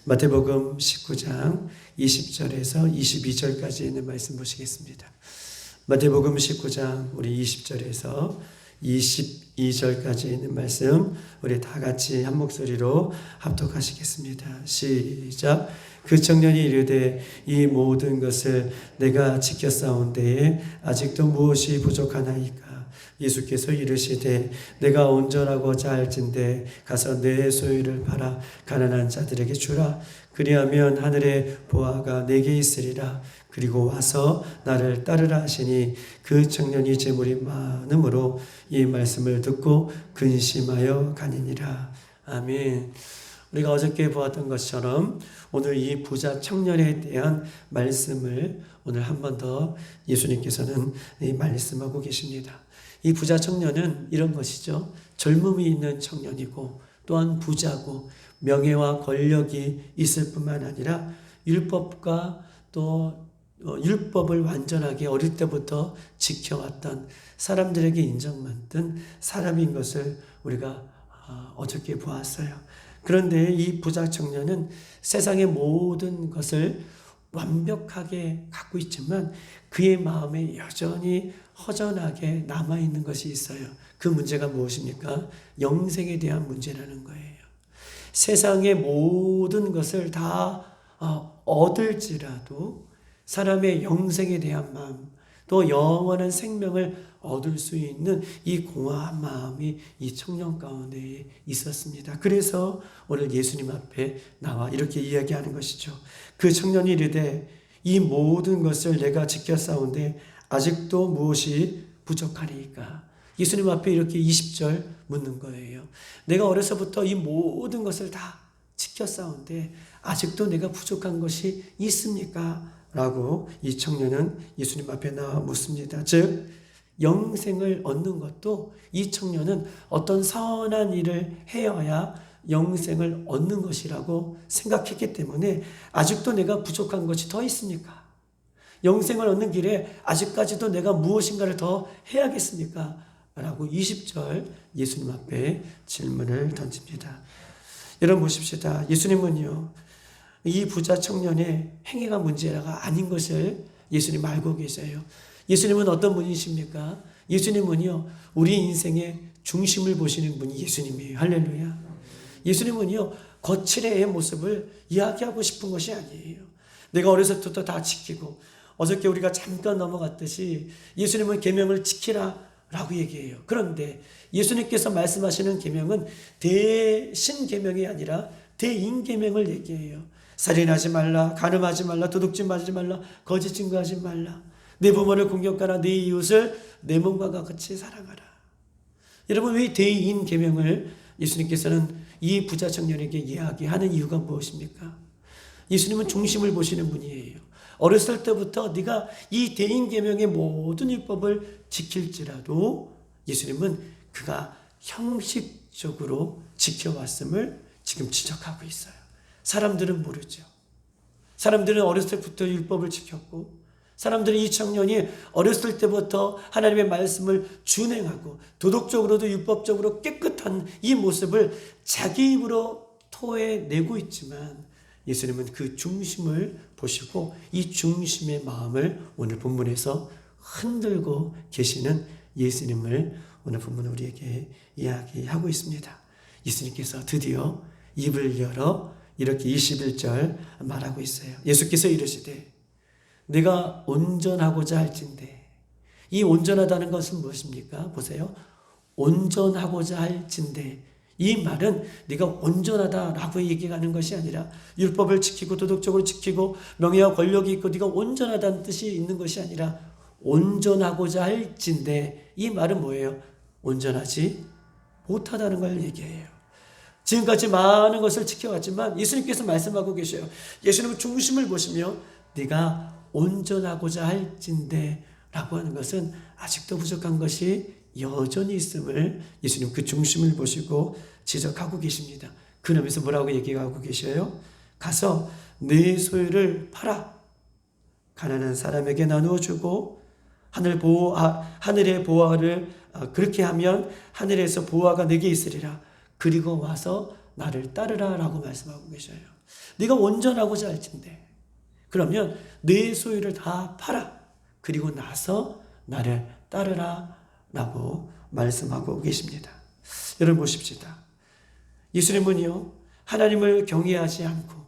마태복음 19장 20절에서 22절까지 있는 말씀 보시겠습니다. 마태복음 19장 우리 20절에서 22절까지 있는 말씀 우리 다 같이 한 목소리로 합독하시겠습니다. 시작. 그 청년이 이르되 이 모든 것을 내가 지켰사온데에 아직도 무엇이 부족하나이까? 예수께서 이르시되 내가 온전하고자 할진대 가서 내 소유를 팔아 가난한 자들에게 주라. 그리하면 하늘의 보화가 내게 있으리라. 그리고 와서 나를 따르라 하시니 그 청년이 재물이 많음으로 이 말씀을 듣고 근심하여 가니니라. 아멘. 우리가 어저께 보았던 것처럼 오늘 이 부자 청년에 대한 말씀을 오늘 한 번 더 예수님께서는 말씀하고 계십니다. 이 부자 청년은 이런 것이죠. 젊음이 있는 청년이고 또한 부자고 명예와 권력이 있을 뿐만 아니라 율법과 또 율법을 완전하게 어릴 때부터 지켜왔던 사람들에게 인정받던 사람인 것을 우리가 어저께 보았어요. 그런데 이 부자 청년은 세상의 모든 것을 완벽하게 갖고 있지만 그의 마음에 여전히 허전하게 남아있는 것이 있어요. 그 문제가 무엇입니까? 영생에 대한 문제라는 거예요. 세상의 모든 것을 다 얻을지라도 사람의 영생에 대한 마음, 또 영원한 생명을 얻을 수 있는 이 공허한 마음이 이 청년 가운데 있었습니다. 그래서 오늘 예수님 앞에 나와 이렇게 이야기하는 것이죠. 그 청년이 이르되 이 모든 것을 내가 지켰사온데 아직도 무엇이 부족하리이까? 예수님 앞에 이렇게 20절 묻는 거예요. 내가 어려서부터 이 모든 것을 다 지켰사온데 아직도 내가 부족한 것이 있습니까? 라고 이 청년은 예수님 앞에 나와 묻습니다. 즉 영생을 얻는 것도 이 청년은 어떤 선한 일을 해야 영생을 얻는 것이라고 생각했기 때문에 아직도 내가 부족한 것이 더 있습니까? 영생을 얻는 길에 아직까지도 내가 무엇인가를 더 해야겠습니까? 라고 20절 예수님 앞에 질문을 던집니다. 여러분 보십시다. 예수님은요, 이 부자 청년의 행위가 문제가 아닌 것을 예수님 알고 계세요. 예수님은 어떤 분이십니까? 예수님은요, 우리 인생의 중심을 보시는 분이 예수님이에요. 할렐루야. 예수님은요, 거칠의 모습을 이야기하고 싶은 것이 아니에요. 내가 어려서부터 다 지키고, 어저께 우리가 잠깐 넘어갔듯이 예수님은 계명을 지키라 라고 얘기해요. 그런데 예수님께서 말씀하시는 계명은 대신 계명이 아니라 대인 계명을 얘기해요. 살인하지 말라, 간음하지 말라, 도둑질 하지 말라, 거짓 증거하지 말라, 내 부모를 공경하라, 내 이웃을 내 몸과 같이 사랑하라. 여러분, 왜 대인 계명을 예수님께서는 이 부자 청년에게 이야기하는 이유가 무엇입니까? 예수님은 중심을 보시는 분이에요. 어렸을 때부터 네가 이 대인 계명의 모든 율법을 지킬지라도 예수님은 그가 형식적으로 지켜왔음을 지금 지적하고 있어요. 사람들은 모르죠. 사람들은 어렸을 때부터 율법을 지켰고, 사람들은 이 청년이 어렸을 때부터 하나님의 말씀을 준행하고 도덕적으로도 율법적으로 깨끗한 이 모습을 자기 입으로 토해내고 있지만 예수님은 그 중심을 보시고 이 중심의 마음을 오늘 본문에서 흔들고 계시는 예수님을 오늘 본문 우리에게 이야기하고 있습니다. 예수님께서 드디어 입을 열어 이렇게 21절 말하고 있어요. 예수께서 이르시되 내가 온전하고자 할진대. 이 온전하다는 것은 무엇입니까? 보세요. 온전하고자 할진대. 이 말은 네가 온전하다라고 얘기하는 것이 아니라 율법을 지키고 도덕적으로 지키고 명예와 권력이 있고 네가 온전하다는 뜻이 있는 것이 아니라 온전하고자 할진대. 이 말은 뭐예요? 온전하지 못하다는 걸 얘기해요. 지금까지 많은 것을 지켜왔지만 예수님께서 말씀하고 계셔요. 예수님은 중심을 보시며 네가 온전하고자 할진대 라고 하는 것은 아직도 부족한 것이 여전히 있음을 예수님 그 중심을 보시고 지적하고 계십니다. 그러면서 뭐라고 얘기하고 계셔요? 가서 네 소유를 팔아 가난한 사람에게 나누어 주고 하늘의 보화를 그렇게 하면 하늘에서 보화가 내게 있으리라. 그리고 와서 나를 따르라 라고 말씀하고 계셔요. 네가 온전하고자 할진대 그러면 내 소유를 다 팔아. 그리고 나서 나를 따르라 라고 말씀하고 계십니다. 여러분 보십시다. 예수님은요, 하나님을 경외하지 않고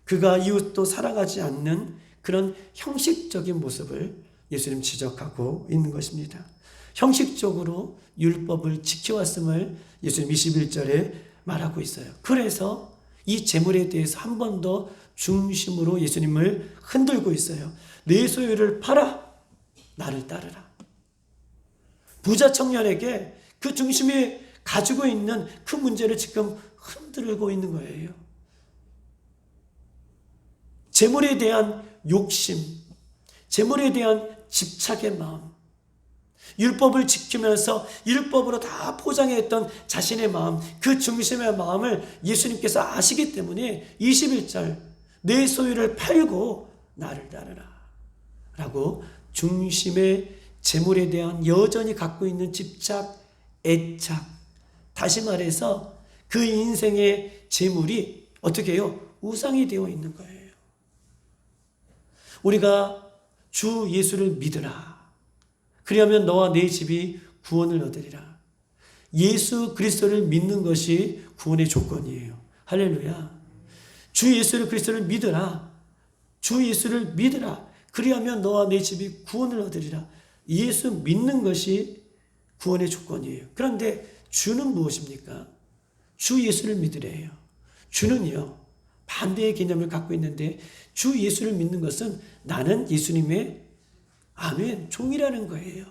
그가 이웃도 사랑하지 않는 그런 형식적인 모습을 예수님 지적하고 있는 것입니다. 형식적으로 율법을 지켜왔음을 예수님 21절에 말하고 있어요. 그래서 이 재물에 대해서 한 번 더 중심으로 예수님을 흔들고 있어요. 내 소유를 팔아 나를 따르라. 부자 청년에게 그 중심이 가지고 있는 그 문제를 지금 흔들고 있는 거예요. 재물에 대한 욕심, 재물에 대한 집착의 마음, 율법을 지키면서 율법으로 다 포장했던 자신의 마음, 그 중심의 마음을 예수님께서 아시기 때문에 21절 내 소유를 팔고 나를 따르라 라고 중심의 재물에 대한 여전히 갖고 있는 집착, 애착, 다시 말해서 그 인생의 재물이 어떻게 해요? 우상이 되어 있는 거예요. 우리가 주 예수를 믿으라. 그리하면 너와 내 집이 구원을 얻으리라. 예수 그리스도를 믿는 것이 구원의 조건이에요. 할렐루야. 주 예수 그리스도를 믿으라. 주 예수를 믿으라. 그리하면 너와 내 집이 구원을 얻으리라. 예수 믿는 것이 구원의 조건이에요. 그런데 주는 무엇입니까? 주 예수를 믿으래요. 주는요, 반대의 개념을 갖고 있는데 주 예수를 믿는 것은 나는 예수님의 아멘 종이라는 거예요.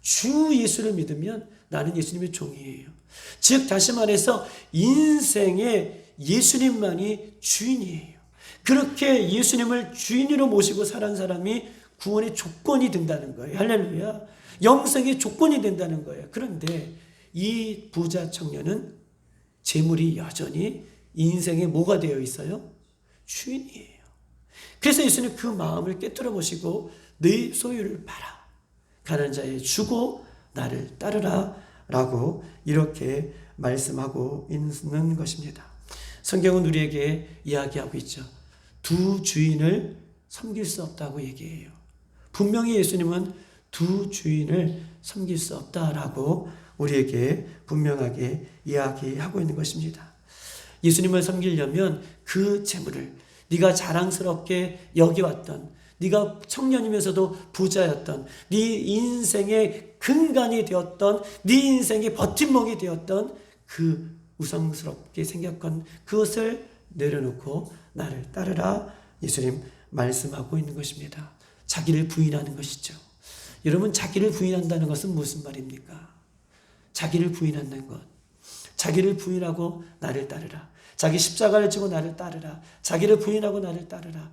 주 예수를 믿으면 나는 예수님의 종이에요. 즉 다시 말해서 인생의 예수님만이 주인이에요. 그렇게 예수님을 주인으로 모시고 살아온 사람이 구원의 조건이 된다는 거예요. 할렐루야. 영생의 조건이 된다는 거예요. 그런데 이 부자 청년은 재물이 여전히 인생에 뭐가 되어 있어요? 주인이에요. 그래서 예수님 그 마음을 깨뜨려 보시고 네 소유를 팔아 가난한 자에 주고 나를 따르라 라고 이렇게 말씀하고 있는 것입니다. 성경은 우리에게 이야기하고 있죠. 두 주인을 섬길 수 없다고 얘기해요. 분명히 예수님은 두 주인을 섬길 수 없다라고 우리에게 분명하게 이야기하고 있는 것입니다. 예수님을 섬기려면 그 재물을 네가 자랑스럽게 여겨왔던, 네가 청년이면서도 부자였던, 네 인생의 근간이 되었던, 네 인생의 버팀목이 되었던 그 우상스럽게 생각한 그것을 내려놓고 나를 따르라 예수님 말씀하고 있는 것입니다. 자기를 부인하는 것이죠. 여러분, 자기를 부인한다는 것은 무슨 말입니까? 자기를 부인한다는 것. 자기를 부인하고 나를 따르라. 자기 십자가를 지고 나를 따르라. 자기를 부인하고 나를 따르라.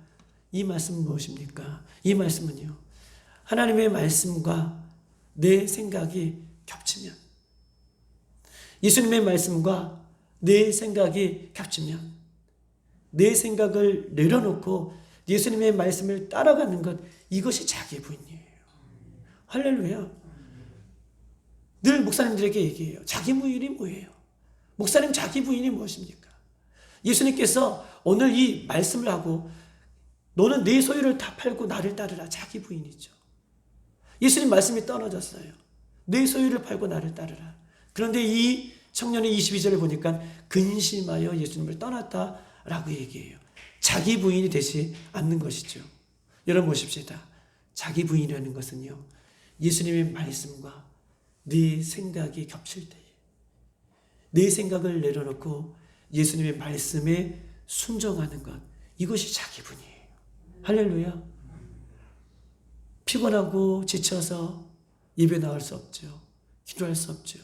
이 말씀은 무엇입니까? 이 말씀은요, 하나님의 말씀과 내 생각이 겹치면, 예수님의 말씀과 내 생각이 겹치면, 내 생각을 내려놓고 예수님의 말씀을 따라가는 것, 이것이 자기 부인이에요. 할렐루야. 늘 목사님들에게 얘기해요. 자기 부인이 뭐예요? 목사님, 자기 부인이 무엇입니까? 예수님께서 오늘 이 말씀을 하고 너는 네 소유를 다 팔고 나를 따르라. 자기 부인이죠. 예수님 말씀이 떨어졌어요. 네 소유를 팔고 나를 따르라. 그런데 이 청년의 22절을 보니까 근심하여 예수님을 떠났다라고 얘기해요. 자기 부인이 되지 않는 것이죠. 여러분 보십시다. 자기 부인이라는 것은요, 예수님의 말씀과 네 생각이 겹칠 때에 내 생각을 내려놓고 예수님의 말씀에 순종하는 것, 이것이 자기 분이에요. 할렐루야. 피곤하고 지쳐서 예배 나올 수 없죠. 기도할 수 없죠.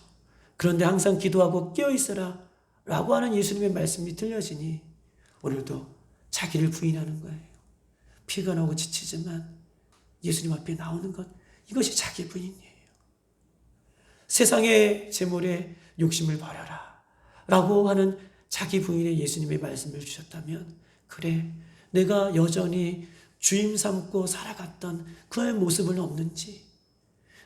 그런데 항상 기도하고 깨어있어라 라고 하는 예수님의 말씀이 들려지니 오늘도 자기를 부인하는 거예요. 피곤하고 지치지만 예수님 앞에 나오는 것, 이것이 자기 부인이에요. 세상의 재물에 욕심을 버려라 라고 하는 자기 부인의 예수님의 말씀을 주셨다면, 그래, 내가 여전히 주임 삼고 살아갔던 그의 모습은 없는지,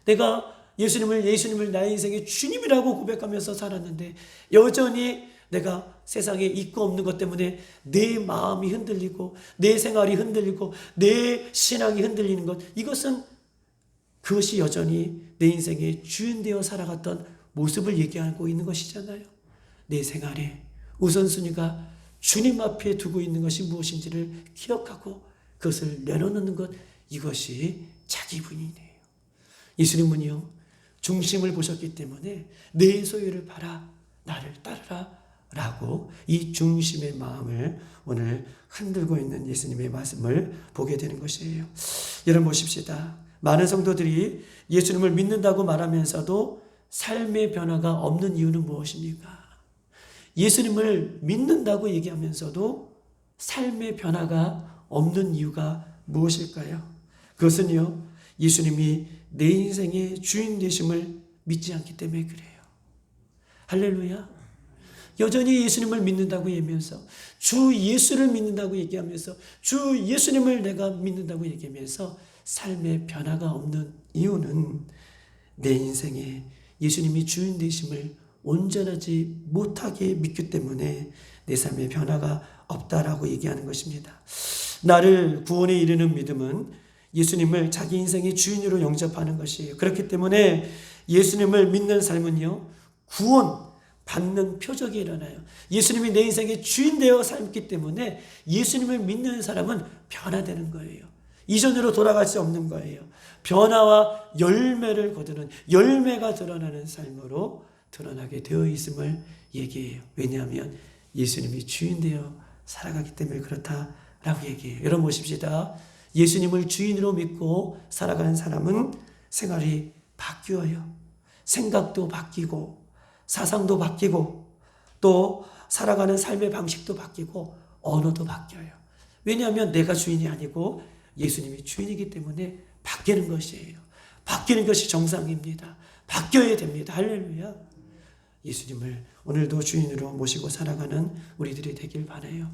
내가 예수님을 나의 인생의 주님이라고 고백하면서 살았는데 여전히 내가 세상에 있고 없는 것 때문에 내 마음이 흔들리고 내 생활이 흔들리고 내 신앙이 흔들리는 것, 이것은 그것이 여전히 내 인생의 주인 되어 살아갔던 모습을 얘기하고 있는 것이잖아요. 내 생활에 우선순위가 주님 앞에 두고 있는 것이 무엇인지를 기억하고 그것을 내려놓는 것, 이것이 자기 부인이에요. 예수님은요, 중심을 보셨기 때문에 내 소유를 팔아 나를 따르라 라고 이 중심의 마음을 오늘 흔들고 있는 예수님의 말씀을 보게 되는 것이에요. 여러분 보십시다. 많은 성도들이 예수님을 믿는다고 말하면서도 삶의 변화가 없는 이유는 무엇입니까? 예수님을 믿는다고 얘기하면서도 삶의 변화가 없는 이유가 무엇일까요? 그것은요, 예수님이 내 인생의 주인 되심을 믿지 않기 때문에 그래요. 할렐루야. 여전히 예수님을 믿는다고 얘기하면서, 주 예수를 믿는다고 얘기하면서, 주 예수님을 내가 믿는다고 얘기하면서 삶의 변화가 없는 이유는 내 인생에 예수님이 주인 되심을 온전하지 못하게 믿기 때문에 내 삶의 변화가 없다라고 얘기하는 것입니다. 나를 구원에 이르는 믿음은 예수님을 자기 인생의 주인으로 영접하는 것이에요. 그렇기 때문에 예수님을 믿는 삶은요, 구원 받는 표적이 일어나요. 예수님이 내 인생의 주인 되어 살기 때문에 예수님을 믿는 사람은 변화되는 거예요. 이전으로 돌아갈 수 없는 거예요. 변화와 열매를 거두는, 열매가 드러나는 삶으로 드러나게 되어 있음을 얘기해요. 왜냐하면 예수님이 주인 되어 살아가기 때문에 그렇다라고 얘기해요. 여러분 보십시다. 예수님을 주인으로 믿고 살아가는 사람은 생활이 바뀌어요. 생각도 바뀌고 사상도 바뀌고 또 살아가는 삶의 방식도 바뀌고 언어도 바뀌어요. 왜냐하면 내가 주인이 아니고 예수님이 주인이기 때문에 바뀌는 것이에요. 바뀌는 것이 정상입니다. 바뀌어야 됩니다. 할렐루야. 예수님을 오늘도 주인으로 모시고 살아가는 우리들이 되길 바라요.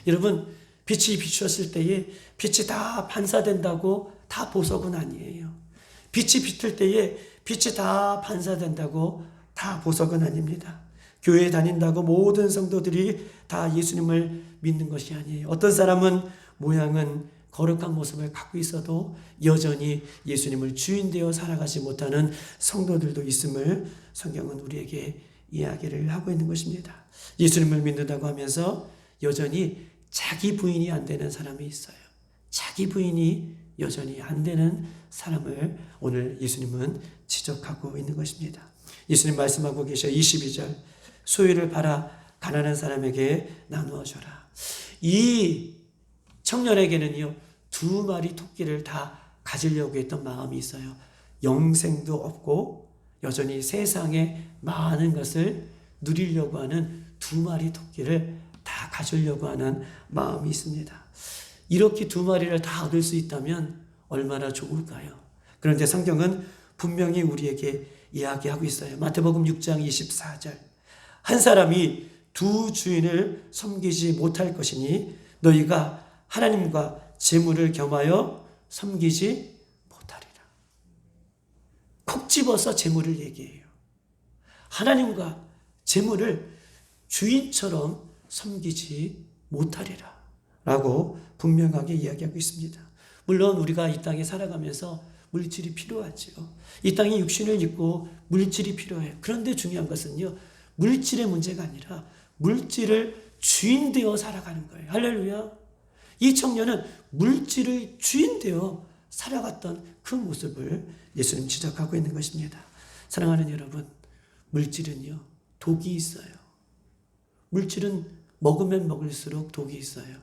여러분, 빛이 비추었을 때에 빛이 다 반사된다고 다 보석은 아니에요. 빛이 비틀 때에 빛이 다 반사된다고 다 보석은 아닙니다. 교회에 다닌다고 모든 성도들이 다 예수님을 믿는 것이 아니에요. 어떤 사람은 모양은 거룩한 모습을 갖고 있어도 여전히 예수님을 주인 되어 살아가지 못하는 성도들도 있음을 성경은 우리에게 이야기를 하고 있는 것입니다. 예수님을 믿는다고 하면서 여전히 자기 부인이 안 되는 사람이 있어요. 자기 부인이 여전히 안 되는 사람을 오늘 예수님은 지적하고 있는 것입니다. 예수님 말씀하고 계셔. 22절, 소유를 팔아 가난한 사람에게 나누어 줘라. 이 청년에게는요, 2마리 토끼를 다 가지려고 했던 마음이 있어요. 영생도 없고 여전히 세상에 많은 것을 누리려고 하는 2마리 토끼를 다 가지려고 하는 마음이 있습니다. 이렇게 2마리를 다 얻을 수 있다면 얼마나 좋을까요? 그런데 성경은 분명히 우리에게 이야기하고 있어요. 마태복음 6장 24절, 한 사람이 2 주인을 섬기지 못할 것이니 너희가 하나님과 재물을 겸하여 섬기지 못하리라. 콕 집어서 재물을 얘기해요. 하나님과 재물을 주인처럼 섬기지 못하리라 라고 분명하게 이야기하고 있습니다. 물론 우리가 이 땅에 살아가면서 물질이 필요하죠. 이 땅에 육신을 입고 물질이 필요해요. 그런데 중요한 것은요, 물질의 문제가 아니라 물질을 주인 되어 살아가는 거예요. 할렐루야. 이 청년은 물질의 주인 되어 살아갔던 그 모습을 예수님 지적하고 있는 것입니다. 사랑하는 여러분, 물질은요, 독이 있어요. 물질은 먹으면 먹을수록 독이 있어요.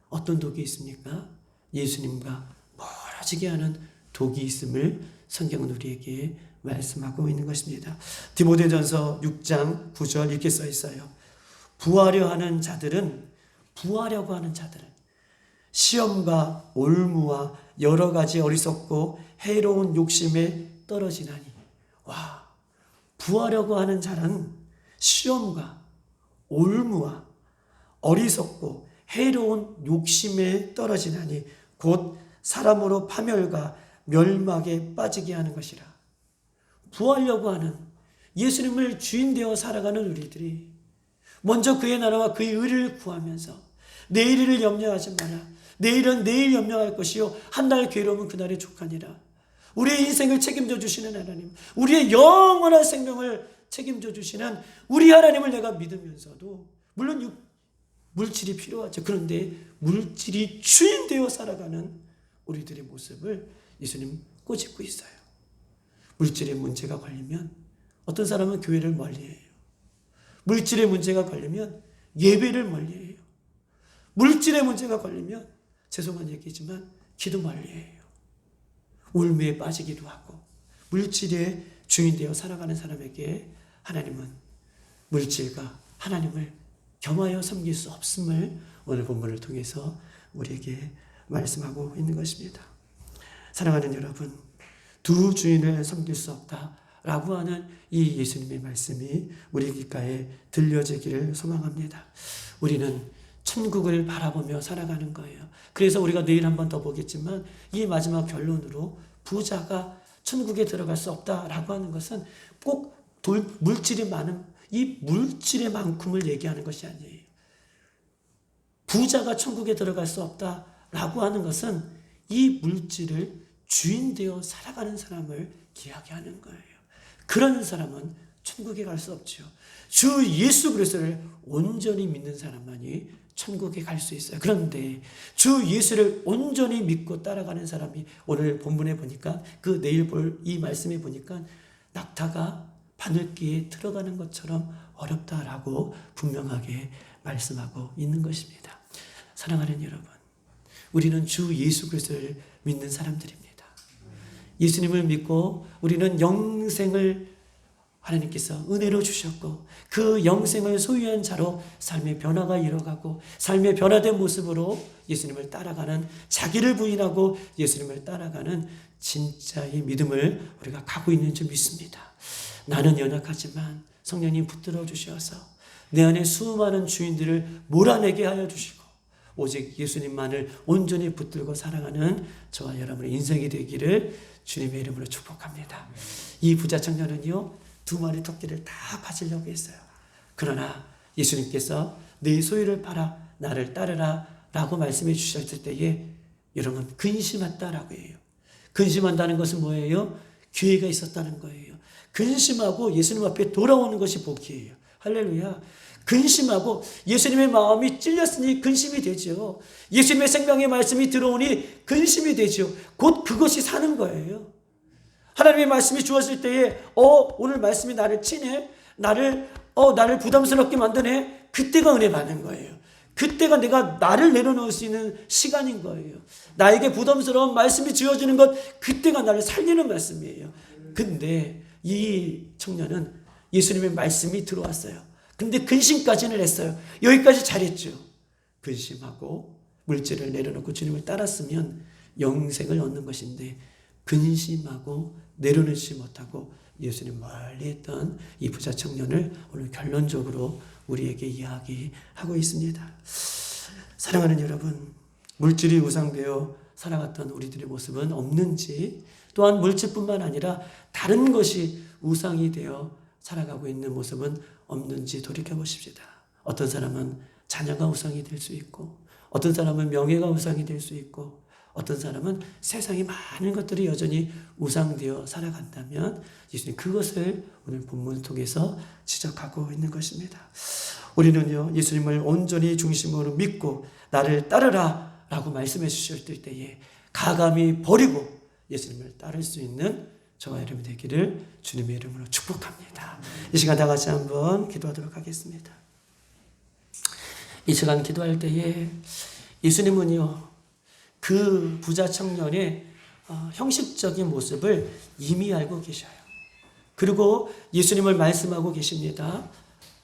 어떤 독이 있습니까? 예수님과 멀어지게 하는 독이 있음을 성경은 우리에게 말씀하고 있는 것입니다. 디모데전서 6장 9절 이렇게 써 있어요. 부하려고 하는 자들은 시험과 올무와 여러 가지 어리석고 해로운 욕심에 떨어지나니. 와, 부하려고 하는 자는 시험과 올무와 어리석고 해로운 욕심에 떨어지나니 곧 사람으로 파멸과 멸망에 빠지게 하는 것이라. 부하려고 하는, 예수님을 주인 되어 살아가는 우리들이 먼저 그의 나라와 그의 의를 구하면서 내일을 염려하지 마라. 내일은 내일 염려할 것이요 한 날 괴로움은 그날의 족하니라. 우리의 인생을 책임져 주시는 하나님, 우리의 영원한 생명을 책임져 주시는 우리 하나님을 내가 믿으면서도 물론 물질이 필요하죠. 그런데 물질이 주인 되어 살아가는 우리들의 모습을 예수님 꼬집고 있어요. 물질의 문제가 걸리면 어떤 사람은 교회를 멀리해요. 물질의 문제가 걸리면 예배를 멀리해요. 물질의 문제가 걸리면 죄송한 얘기지만 기도 멀리해요. 울매에 빠지기도 하고 물질의 주인 되어 살아가는 사람에게 하나님은 물질과 하나님을 겸하여 섬길 수 없음을 오늘 본문을 통해서 우리에게 말씀하고 있는 것입니다. 사랑하는 여러분, 두 주인을 섬길 수 없다라고 하는 이 예수님의 말씀이 우리 귓가에 들려지기를 소망합니다. 우리는 천국을 바라보며 살아가는 거예요. 그래서 우리가 내일 한 번 더 보겠지만 이 마지막 결론으로 부자가 천국에 들어갈 수 없다라고 하는 것은 꼭 물질이 많은 이 물질의 만큼을 얘기하는 것이 아니에요. 부자가 천국에 들어갈 수 없다라고 하는 것은 이 물질을 주인 되어 살아가는 사람을 이야기하는 거예요. 그런 사람은 천국에 갈 수 없죠. 주 예수 그리스도를 온전히 믿는 사람만이 천국에 갈 수 있어요. 그런데 주 예수를 온전히 믿고 따라가는 사람이 오늘 본문에 보니까 그 내일 볼 이 말씀에 보니까 낙타가 바늘귀에 들어가는 것처럼 어렵다라고 분명하게 말씀하고 있는 것입니다. 사랑하는 여러분, 우리는 주 예수 그리스도를 믿는 사람들입니다. 예수님을 믿고 우리는 영생을 하나님께서 은혜로 주셨고 그 영생을 소유한 자로 삶의 변화가 이뤄가고 삶의 변화된 모습으로 예수님을 따라가는, 자기를 부인하고 예수님을 따라가는 진짜의 믿음을 우리가 가고 있는 줄 믿습니다. 나는 연약하지만 성령님 붙들어 주셔서 내 안에 수많은 주인들을 몰아내게 하여 주시고 오직 예수님만을 온전히 붙들고 살아가는 저와 여러분의 인생이 되기를 주님의 이름으로 축복합니다. 이 부자 청년은요, 2마리 토끼를 다 가지려고 했어요. 그러나 예수님께서 내 소유를 팔아 나를 따르라 라고 말씀해 주셨을 때에 여러분 근심했다라고 해요. 근심한다는 것은 뭐예요? 기회가 있었다는 거예요. 근심하고 예수님 앞에 돌아오는 것이 복이에요. 할렐루야. 근심하고 예수님의 마음이 찔렸으니 근심이 되죠. 예수님의 생명의 말씀이 들어오니 근심이 되죠. 곧 그것이 사는 거예요. 하나님의 말씀이 주었을 때에 오늘 말씀이 나를 치네, 나를 부담스럽게 만드네, 그때가 은혜 받는 거예요. 그때가 내가 나를 내려놓을 수 있는 시간인 거예요. 나에게 부담스러운 말씀이 주어지는 것, 그때가 나를 살리는 말씀이에요. 근데 이 청년은 예수님의 말씀이 들어왔어요. 근데 근심까지는 했어요. 여기까지 잘했죠. 근심하고 물질을 내려놓고 주님을 따랐으면 영생을 얻는 것인데 근심하고 내려놓지 못하고 예수님 멀리 했던 이 부자 청년을 오늘 결론적으로 우리에게 이야기하고 있습니다. 사랑하는 여러분, 물질이 우상되어 살아갔던 우리들의 모습은 없는지, 또한 물질뿐만 아니라 다른 것이 우상이 되어 살아가고 있는 모습은 없는지 돌이켜보십시다. 어떤 사람은 자녀가 우상이 될 수 있고, 어떤 사람은 명예가 우상이 될 수 있고, 어떤 사람은 세상에 많은 것들이 여전히 우상되어 살아간다면 예수님 그것을 오늘 본문을 통해서 지적하고 있는 것입니다. 우리는요, 예수님을 온전히 중심으로 믿고 나를 따르라 라고 말씀해 주셨을 때에 가감히 버리고 예수님을 따를 수 있는 저와 여러분 되기를 주님의 이름으로 축복합니다. 이 시간 다 같이 한번 기도하도록 하겠습니다. 이 시간 기도할 때에 예수님은요, 그 부자 청년의 형식적인 모습을 이미 알고 계셔요. 그리고 예수님을 말씀하고 계십니다.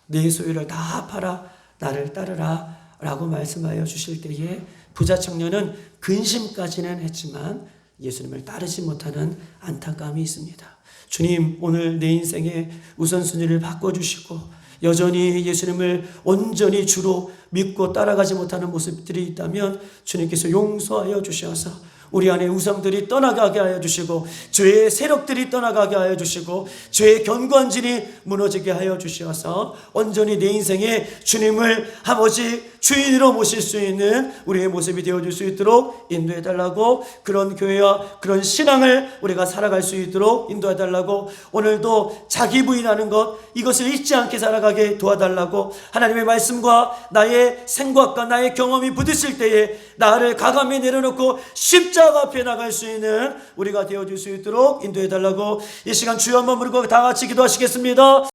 내 소유를 다 팔아 나를 따르라 라고 말씀하여 주실 때에 부자 청년은 근심까지는 했지만 예수님을 따르지 못하는 안타까움이 있습니다. 주님, 오늘 내 인생의 우선순위를 바꿔주시고 여전히 예수님을 온전히 주로 믿고 따라가지 못하는 모습들이 있다면 주님께서 용서하여 주셔서 우리 안에 우상들이 떠나가게 하여 주시고 죄의 세력들이 떠나가게 하여 주시고 죄의 견고한 진이 무너지게 하여 주시어서 온전히 내 인생에 주님을 아버지 주인으로 모실 수 있는 우리의 모습이 되어줄 수 있도록 인도해 달라고, 그런 교회와 그런 신앙을 우리가 살아갈 수 있도록 인도해 달라고, 오늘도 자기 부인하는 것 이것을 잊지 않게 살아가게 도와달라고, 하나님의 말씀과 나의 생각과 나의 경험이 부딪힐 때에 나를 가감히 내려놓고 십자가 앞에 나갈 수 있는 우리가 되어줄 수 있도록 인도해 달라고, 이 시간 주여 한번 부르고 다 같이 기도하시겠습니다.